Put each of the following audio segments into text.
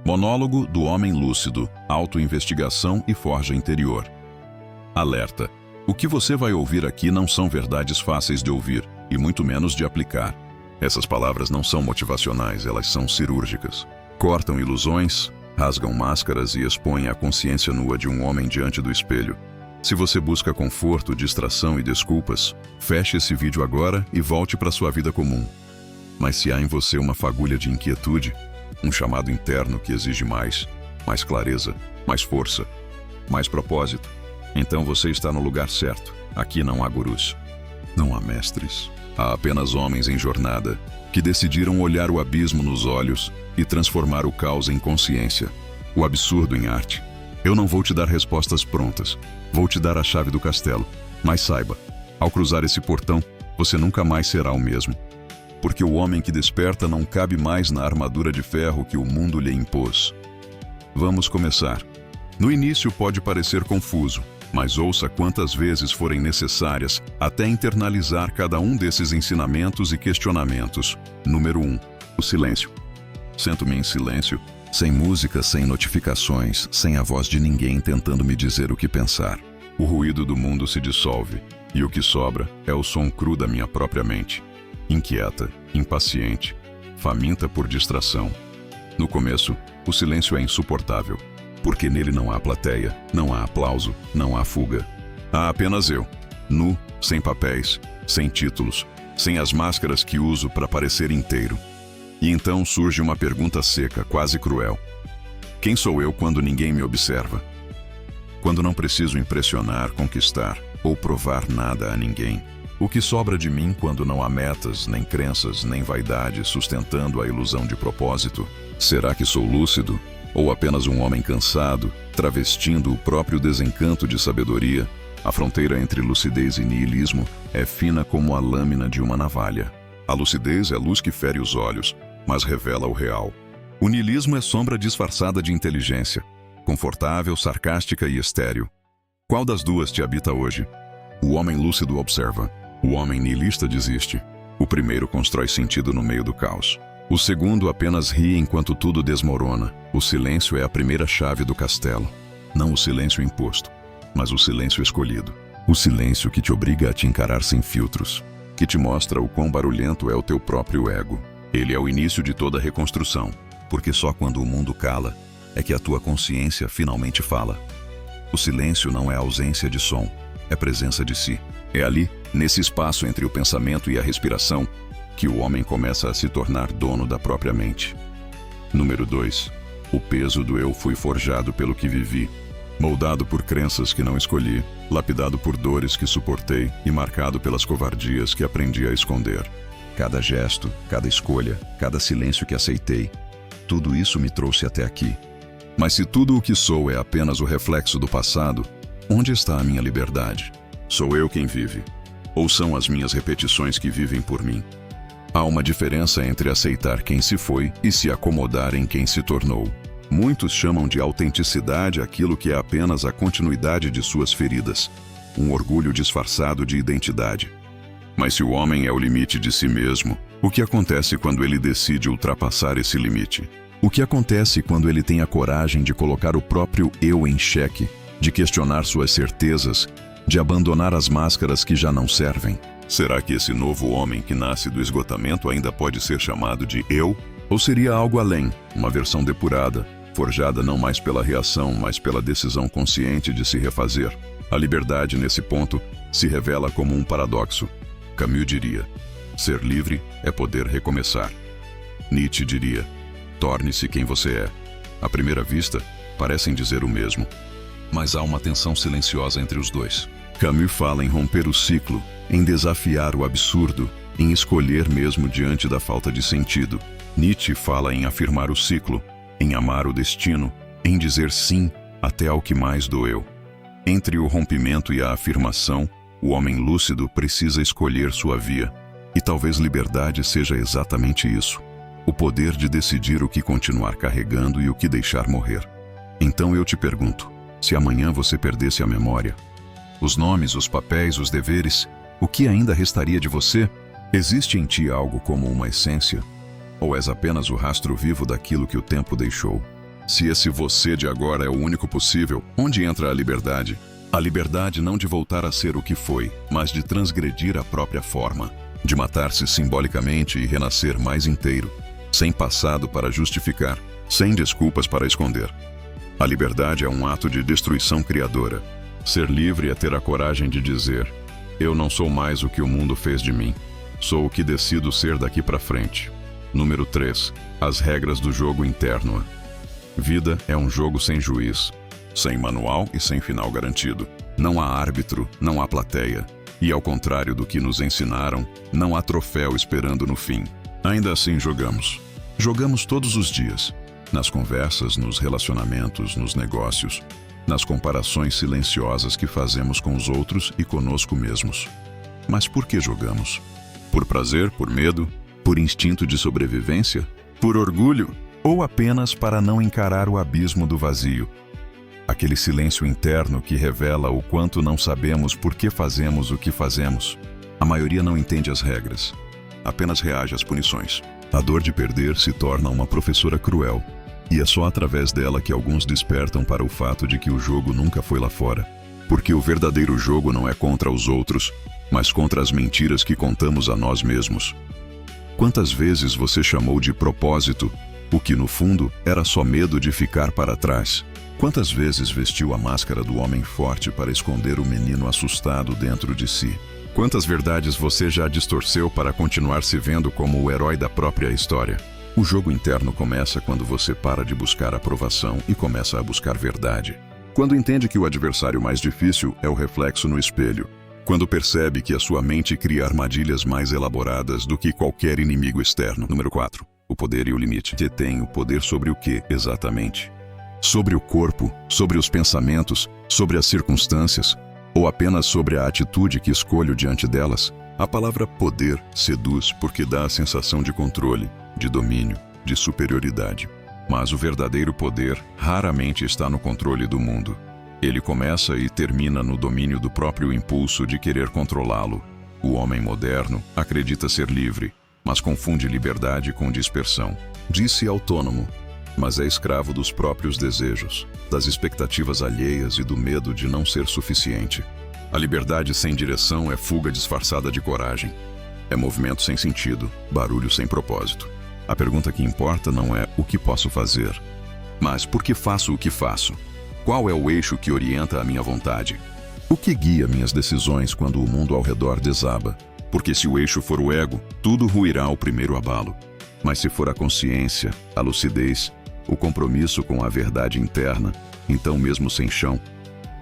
Monólogo do homem lúcido, autoinvestigação e forja interior. Alerta. O que você vai ouvir aqui não são verdades fáceis de ouvir, e muito menos de aplicar. Essas palavras não são motivacionais, elas são cirúrgicas. Cortam ilusões, rasgam máscaras e expõem a consciência nua de um homem diante do espelho. Se você busca conforto, distração e desculpas, feche esse vídeo agora e volte para sua vida comum. Mas se há em você uma fagulha de inquietude, um chamado interno que exige mais clareza, mais força, mais propósito, então você está no lugar certo. Aqui não há gurus, não há mestres. Há apenas homens em jornada que decidiram olhar o abismo nos olhos e transformar o caos em consciência, o absurdo em arte. Eu não vou te dar respostas prontas, vou te dar a chave do castelo. Mas saiba, ao cruzar esse portão, você nunca mais será o mesmo. Porque o homem que desperta não cabe mais na armadura de ferro que o mundo lhe impôs. Vamos começar. No início pode parecer confuso, mas ouça quantas vezes forem necessárias até internalizar cada um desses ensinamentos e questionamentos. Número 1. O silêncio. Sento-me em silêncio, sem música, sem notificações, sem a voz de ninguém tentando me dizer o que pensar. O ruído do mundo se dissolve, e o que sobra é o som cru da minha própria mente. Inquieta, impaciente, faminta por distração. No começo, o silêncio é insuportável, porque nele não há plateia, não há aplauso, não há fuga. Há apenas eu, nu, sem papéis, sem títulos, sem as máscaras que uso para parecer inteiro. E então surge uma pergunta seca, quase cruel. Quem sou eu quando ninguém me observa? Quando não preciso impressionar, conquistar ou provar nada a ninguém? O que sobra de mim quando não há metas, nem crenças, nem vaidade sustentando a ilusão de propósito? Será que sou lúcido? Ou apenas um homem cansado, travestindo o próprio desencanto de sabedoria? A fronteira entre lucidez e niilismo é fina como a lâmina de uma navalha. A lucidez é luz que fere os olhos, mas revela o real. O niilismo é sombra disfarçada de inteligência, confortável, sarcástica e estéril. Qual das duas te habita hoje? O homem lúcido observa. O homem niilista desiste. O primeiro constrói sentido no meio do caos. O segundo apenas ri enquanto tudo desmorona. O silêncio é a primeira chave do castelo. Não o silêncio imposto, mas o silêncio escolhido. O silêncio que te obriga a te encarar sem filtros, que te mostra o quão barulhento é o teu próprio ego. Ele é o início de toda reconstrução, porque só quando o mundo cala é que a tua consciência finalmente fala. O silêncio não é ausência de som, é presença de si. É ali, nesse espaço entre o pensamento e a respiração, que o homem começa a se tornar dono da própria mente. Número 2. O peso do eu fui forjado pelo que vivi, moldado por crenças que não escolhi, lapidado por dores que suportei e marcado pelas covardias que aprendi a esconder. Cada gesto, cada escolha, cada silêncio que aceitei, tudo isso me trouxe até aqui. Mas se tudo o que sou é apenas o reflexo do passado, onde está a minha liberdade? Sou eu quem vive, ou são as minhas repetições que vivem por mim? Há uma diferença entre aceitar quem se foi e se acomodar em quem se tornou. Muitos chamam de autenticidade aquilo que é apenas a continuidade de suas feridas, um orgulho disfarçado de identidade. Mas se o homem é o limite de si mesmo, o que acontece quando ele decide ultrapassar esse limite? O que acontece quando ele tem a coragem de colocar o próprio eu em xeque, de questionar suas certezas, de abandonar as máscaras que já não servem? Será que esse novo homem que nasce do esgotamento ainda pode ser chamado de eu? Ou seria algo além, uma versão depurada, forjada não mais pela reação, mas pela decisão consciente de se refazer? A liberdade, nesse ponto, se revela como um paradoxo. Camus diria: ser livre é poder recomeçar. Nietzsche diria: torne-se quem você é. À primeira vista, parecem dizer o mesmo, mas há uma tensão silenciosa entre os dois. Camus fala em romper o ciclo, em desafiar o absurdo, em escolher mesmo diante da falta de sentido. Nietzsche fala em afirmar o ciclo, em amar o destino, em dizer sim até ao que mais doeu. Entre o rompimento e a afirmação, o homem lúcido precisa escolher sua via. E talvez liberdade seja exatamente isso. O poder de decidir o que continuar carregando e o que deixar morrer. Então eu te pergunto, se amanhã você perdesse a memória, os nomes, os papéis, os deveres, o que ainda restaria de você? Existe em ti algo como uma essência? Ou és apenas o rastro vivo daquilo que o tempo deixou? Se esse você de agora é o único possível, onde entra a liberdade? A liberdade não de voltar a ser o que foi, mas de transgredir a própria forma, de matar-se simbolicamente e renascer mais inteiro, sem passado para justificar, sem desculpas para esconder. A liberdade é um ato de destruição criadora. Ser livre é ter a coragem de dizer: eu não sou mais o que o mundo fez de mim, sou o que decido ser daqui para frente. Número 3. As regras do jogo interno. Vida é um jogo sem juiz, sem manual e sem final garantido. Não há árbitro, não há plateia. E ao contrário do que nos ensinaram, não há troféu esperando no fim. Ainda assim jogamos. Jogamos todos os dias. Nas conversas, nos relacionamentos, nos negócios, nas comparações silenciosas que fazemos com os outros e conosco mesmos. Mas por que jogamos? Por prazer, por medo, por instinto de sobrevivência, por orgulho, ou apenas para não encarar o abismo do vazio? Aquele silêncio interno que revela o quanto não sabemos por que fazemos o que fazemos. A maioria não entende as regras, apenas reage às punições. A dor de perder se torna uma professora cruel, e é só através dela que alguns despertam para o fato de que o jogo nunca foi lá fora. Porque o verdadeiro jogo não é contra os outros, mas contra as mentiras que contamos a nós mesmos. Quantas vezes você chamou de propósito o que no fundo era só medo de ficar para trás? Quantas vezes vestiu a máscara do homem forte para esconder o menino assustado dentro de si? Quantas verdades você já distorceu para continuar se vendo como o herói da própria história? O jogo interno começa quando você para de buscar aprovação e começa a buscar verdade. Quando entende que o adversário mais difícil é o reflexo no espelho. Quando percebe que a sua mente cria armadilhas mais elaboradas do que qualquer inimigo externo. Número 4. O poder e o limite. Você tem o poder sobre o que, exatamente? Sobre o corpo, sobre os pensamentos, sobre as circunstâncias, ou apenas sobre a atitude que escolho diante delas? A palavra poder seduz porque dá a sensação de controle, de domínio, de superioridade. Mas o verdadeiro poder raramente está no controle do mundo. Ele começa e termina no domínio do próprio impulso de querer controlá-lo. O homem moderno acredita ser livre, mas confunde liberdade com dispersão. Diz-se autônomo, mas é escravo dos próprios desejos, das expectativas alheias e do medo de não ser suficiente. A liberdade sem direção é fuga disfarçada de coragem. É movimento sem sentido, barulho sem propósito. A pergunta que importa não é o que posso fazer, mas por que faço o que faço? Qual é o eixo que orienta a minha vontade? O que guia minhas decisões quando o mundo ao redor desaba? Porque se o eixo for o ego, tudo ruirá ao primeiro abalo. Mas se for a consciência, a lucidez, o compromisso com a verdade interna, então mesmo sem chão,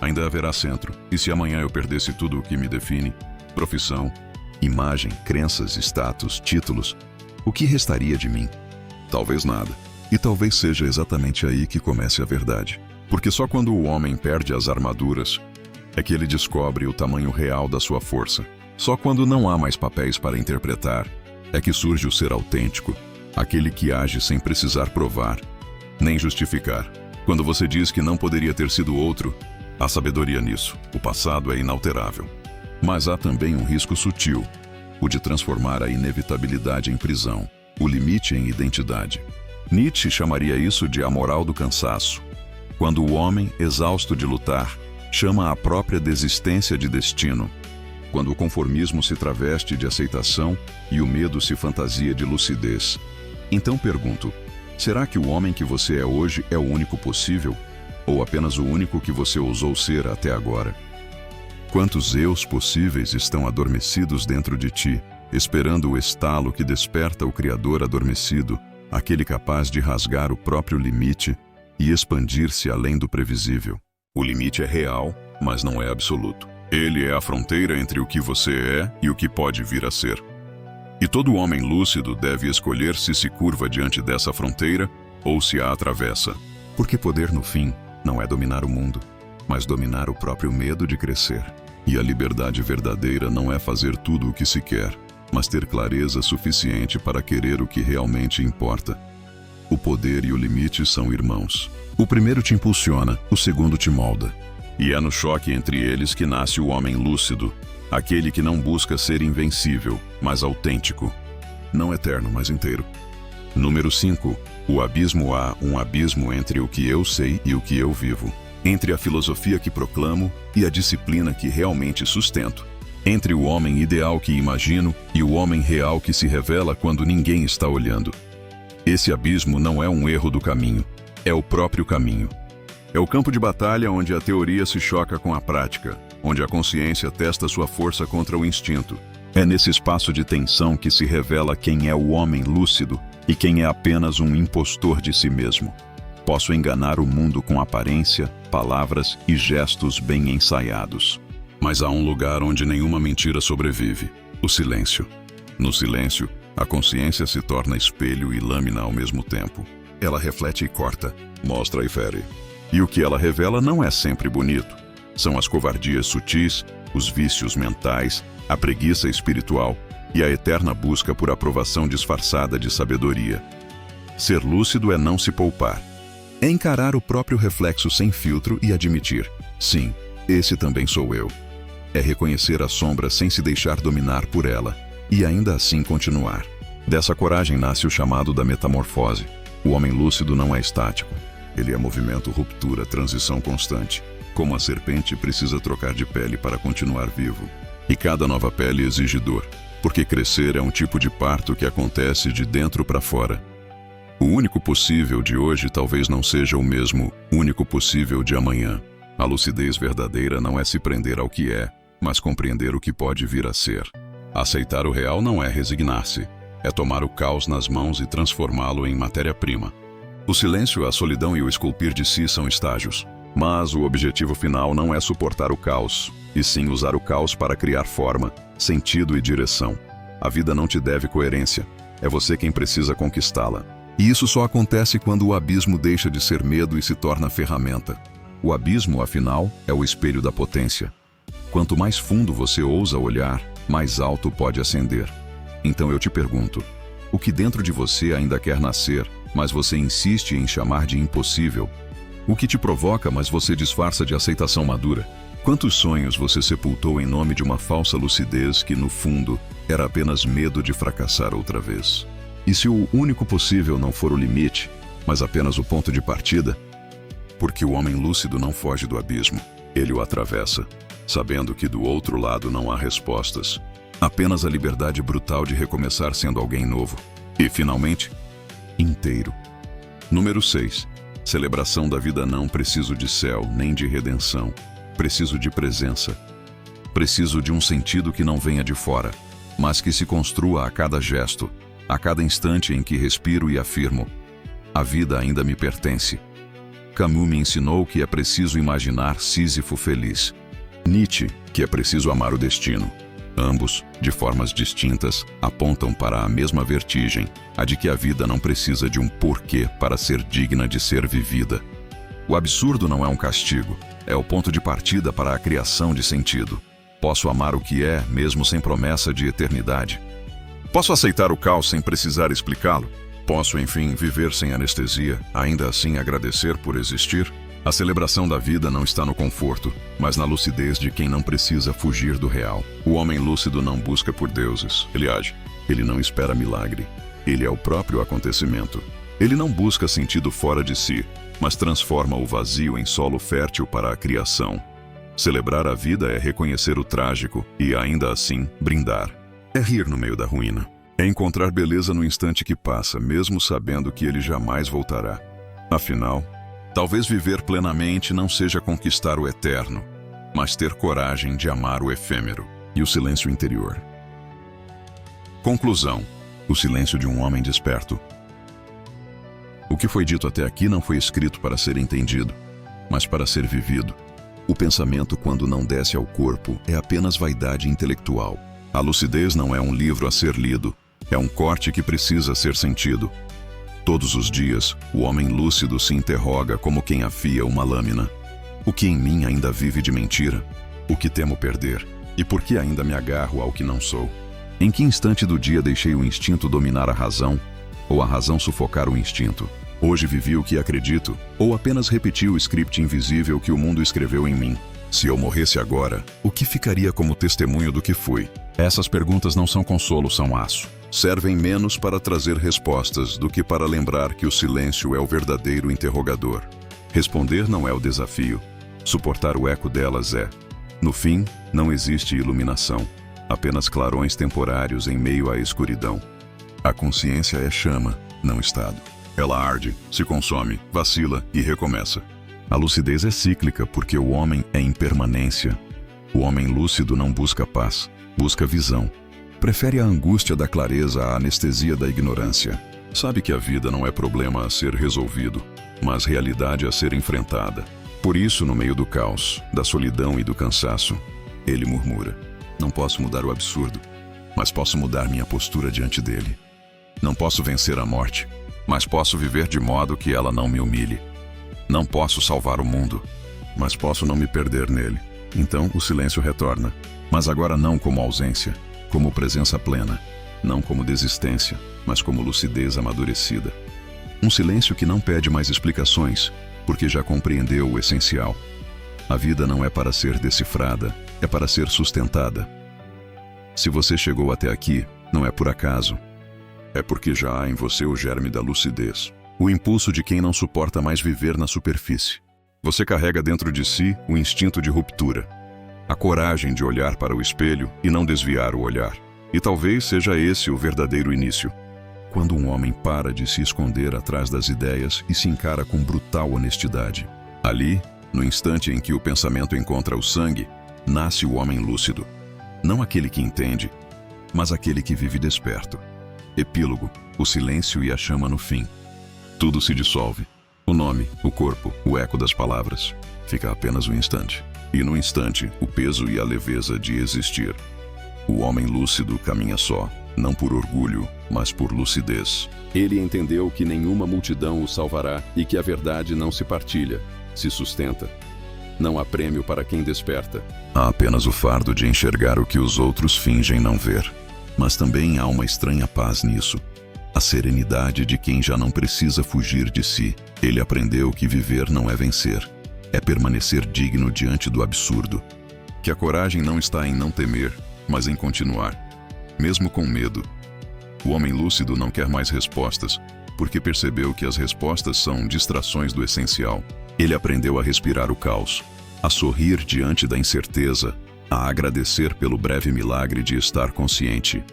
ainda haverá centro. E se amanhã eu perdesse tudo o que me define, profissão, imagem, crenças, status, títulos, o que restaria de mim? Talvez nada. E talvez seja exatamente aí que comece a verdade. Porque só quando o homem perde as armaduras é que ele descobre o tamanho real da sua força. Só quando não há mais papéis para interpretar é que surge o ser autêntico, aquele que age sem precisar provar, nem justificar. Quando você diz que não poderia ter sido outro, há sabedoria nisso. O passado é inalterável. Mas há também um risco sutil, o de transformar a inevitabilidade em prisão, o limite em identidade. Nietzsche chamaria isso de a moral do cansaço, quando o homem, exausto de lutar, chama a própria desistência de destino, quando o conformismo se traveste de aceitação e o medo se fantasia de lucidez. Então pergunto, será que o homem que você é hoje é o único possível? Ou apenas o único que você ousou ser até agora? Quantos eus possíveis estão adormecidos dentro de ti, esperando o estalo que desperta o Criador adormecido, aquele capaz de rasgar o próprio limite e expandir-se além do previsível? O limite é real, mas não é absoluto. Ele é a fronteira entre o que você é e o que pode vir a ser. E todo homem lúcido deve escolher se curva diante dessa fronteira ou se a atravessa. Porque poder, no fim, não é dominar o mundo, mas dominar o próprio medo de crescer. E a liberdade verdadeira não é fazer tudo o que se quer, mas ter clareza suficiente para querer o que realmente importa. O poder e o limite são irmãos. O primeiro te impulsiona, o segundo te molda. E é no choque entre eles que nasce o homem lúcido, aquele que não busca ser invencível, mas autêntico. Não eterno, mas inteiro. Número 5. O abismo. Há um abismo entre o que eu sei e o que eu vivo. Entre a filosofia que proclamo e a disciplina que realmente sustento. Entre o homem ideal que imagino e o homem real que se revela quando ninguém está olhando. Esse abismo não é um erro do caminho, é o próprio caminho. É o campo de batalha onde a teoria se choca com a prática, onde a consciência testa sua força contra o instinto. É nesse espaço de tensão que se revela quem é o homem lúcido e quem é apenas um impostor de si mesmo. Posso enganar o mundo com aparência, palavras e gestos bem ensaiados. Mas há um lugar onde nenhuma mentira sobrevive: o silêncio. No silêncio, a consciência se torna espelho e lâmina ao mesmo tempo. Ela reflete e corta, mostra e fere. E o que ela revela não é sempre bonito. São as covardias sutis, os vícios mentais, a preguiça espiritual e a eterna busca por aprovação disfarçada de sabedoria. Ser lúcido é não se poupar. É encarar o próprio reflexo sem filtro e admitir: sim, esse também sou eu. É reconhecer a sombra sem se deixar dominar por ela, e ainda assim continuar. Dessa coragem nasce o chamado da metamorfose. O homem lúcido não é estático. Ele é movimento, ruptura, transição constante. Como a serpente precisa trocar de pele para continuar vivo. E cada nova pele exige dor, porque crescer é um tipo de parto que acontece de dentro para fora. O único possível de hoje talvez não seja o mesmo único possível de amanhã. A lucidez verdadeira não é se prender ao que é, mas compreender o que pode vir a ser. Aceitar o real não é resignar-se, é tomar o caos nas mãos e transformá-lo em matéria-prima. O silêncio, a solidão e o esculpir de si são estágios, mas o objetivo final não é suportar o caos, e sim usar o caos para criar forma, sentido e direção. A vida não te deve coerência, é você quem precisa conquistá-la. E isso só acontece quando o abismo deixa de ser medo e se torna ferramenta. O abismo, afinal, é o espelho da potência. Quanto mais fundo você ousa olhar, mais alto pode ascender. Então eu te pergunto, o que dentro de você ainda quer nascer, mas você insiste em chamar de impossível? O que te provoca, mas você disfarça de aceitação madura? Quantos sonhos você sepultou em nome de uma falsa lucidez que, no fundo, era apenas medo de fracassar outra vez? E se o único possível não for o limite, mas apenas o ponto de partida? Porque o homem lúcido não foge do abismo, ele o atravessa, sabendo que do outro lado não há respostas, apenas a liberdade brutal de recomeçar sendo alguém novo. E, finalmente, inteiro. Número 6. Celebração da vida. Não preciso de céu, nem de redenção. Preciso de presença. Preciso de um sentido que não venha de fora, mas que se construa a cada gesto, a cada instante em que respiro e afirmo: a vida ainda me pertence. Camus me ensinou que é preciso imaginar Sísifo feliz. Nietzsche, que é preciso amar o destino. Ambos, de formas distintas, apontam para a mesma vertigem, a de que a vida não precisa de um porquê para ser digna de ser vivida. O absurdo não é um castigo, é o ponto de partida para a criação de sentido. Posso amar o que é, mesmo sem promessa de eternidade. Posso aceitar o caos sem precisar explicá-lo. Posso, enfim, viver sem anestesia, ainda assim agradecer por existir. A celebração da vida não está no conforto, mas na lucidez de quem não precisa fugir do real. O homem lúcido não busca por deuses, ele age. Ele não espera milagre. Ele é o próprio acontecimento. Ele não busca sentido fora de si, mas transforma o vazio em solo fértil para a criação. Celebrar a vida é reconhecer o trágico e, ainda assim, brindar. É rir no meio da ruína. É encontrar beleza no instante que passa, mesmo sabendo que ele jamais voltará. Afinal, talvez viver plenamente não seja conquistar o eterno, mas ter coragem de amar o efêmero e o silêncio interior. Conclusão: o silêncio de um homem desperto. O que foi dito até aqui não foi escrito para ser entendido, mas para ser vivido. O pensamento, quando não desce ao corpo, é apenas vaidade intelectual. A lucidez não é um livro a ser lido, é um corte que precisa ser sentido. Todos os dias, o homem lúcido se interroga como quem afia uma lâmina. O que em mim ainda vive de mentira? O que temo perder? E por que ainda me agarro ao que não sou? Em que instante do dia deixei o instinto dominar a razão, ou a razão sufocar o instinto? Hoje vivi o que acredito, ou apenas repeti o script invisível que o mundo escreveu em mim? Se eu morresse agora, o que ficaria como testemunho do que fui? Essas perguntas não são consolo, são aço. servem menos para trazer respostas do que para lembrar que o silêncio é o verdadeiro interrogador. Responder não é o desafio. Suportar o eco delas é. No fim, não existe iluminação, apenas clarões temporários em meio à escuridão. A consciência é chama, não estado. Ela arde, se consome, vacila e recomeça. A lucidez é cíclica porque o homem é impermanência. O homem lúcido não busca paz, busca visão. Prefere a angústia da clareza à anestesia da ignorância. Sabe que a vida não é problema a ser resolvido, mas realidade a ser enfrentada. Por isso, no meio do caos, da solidão e do cansaço, ele murmura: não posso mudar o absurdo, mas posso mudar minha postura diante dele. Não posso vencer a morte, mas posso viver de modo que ela não me humilhe. Não posso salvar o mundo, mas posso não me perder nele. Então o silêncio retorna, mas agora não como ausência, como presença plena, não como desistência, mas como lucidez amadurecida. Um silêncio que não pede mais explicações, porque já compreendeu o essencial. A vida não é para ser decifrada, é para ser sustentada. Se você chegou até aqui, não é por acaso. É porque já há em você o germe da lucidez, o impulso de quem não suporta mais viver na superfície. Você carrega dentro de si o instinto de ruptura, a coragem de olhar para o espelho e não desviar o olhar. E talvez seja esse o verdadeiro início. Quando um homem para de se esconder atrás das ideias e se encara com brutal honestidade. Ali, no instante em que o pensamento encontra o sangue, nasce o homem lúcido. Não aquele que entende, mas aquele que vive desperto. Epílogo, o silêncio e a chama no fim. Tudo se dissolve. O nome, o corpo, o eco das palavras. Fica apenas um instante. E no instante, o peso e a leveza de existir. O homem lúcido caminha só, não por orgulho, mas por lucidez. Ele entendeu que nenhuma multidão o salvará e que a verdade não se partilha, se sustenta. Não há prêmio para quem desperta. Há apenas o fardo de enxergar o que os outros fingem não ver. Mas também há uma estranha paz nisso. A serenidade de quem já não precisa fugir de si. Ele aprendeu que viver não é vencer, é permanecer digno diante do absurdo. Que a coragem não está em não temer, mas em continuar, mesmo com medo. O homem lúcido não quer mais respostas, porque percebeu que as respostas são distrações do essencial. Ele aprendeu a respirar o caos, a sorrir diante da incerteza, a agradecer pelo breve milagre de estar consciente.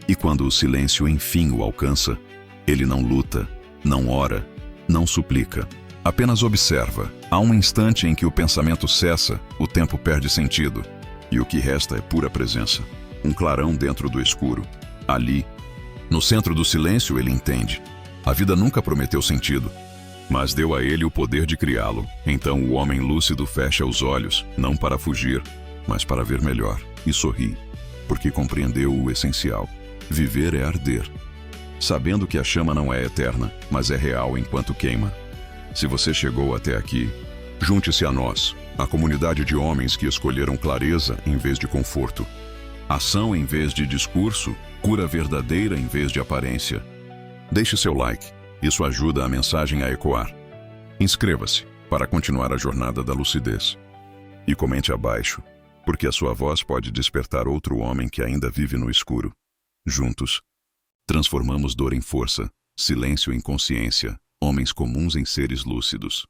E quando o silêncio enfim o alcança, ele não luta, não ora, não suplica. Apenas observa. Há um instante em que o pensamento cessa, o tempo perde sentido, e o que resta é pura presença. Um clarão dentro do escuro. Ali, no centro do silêncio, ele entende. A vida nunca prometeu sentido, mas deu a ele o poder de criá-lo. Então o homem lúcido fecha os olhos, não para fugir, mas para ver melhor, e sorri, porque compreendeu o essencial. Viver é arder, sabendo que a chama não é eterna, mas é real enquanto queima. Se você chegou até aqui, junte-se a nós, a comunidade de homens que escolheram clareza em vez de conforto, ação em vez de discurso, cura verdadeira em vez de aparência. Deixe seu like, isso ajuda a mensagem a ecoar. Inscreva-se para continuar a jornada da lucidez. E comente abaixo, porque a sua voz pode despertar outro homem que ainda vive no escuro. Juntos, transformamos dor em força, silêncio em consciência, homens comuns em seres lúcidos.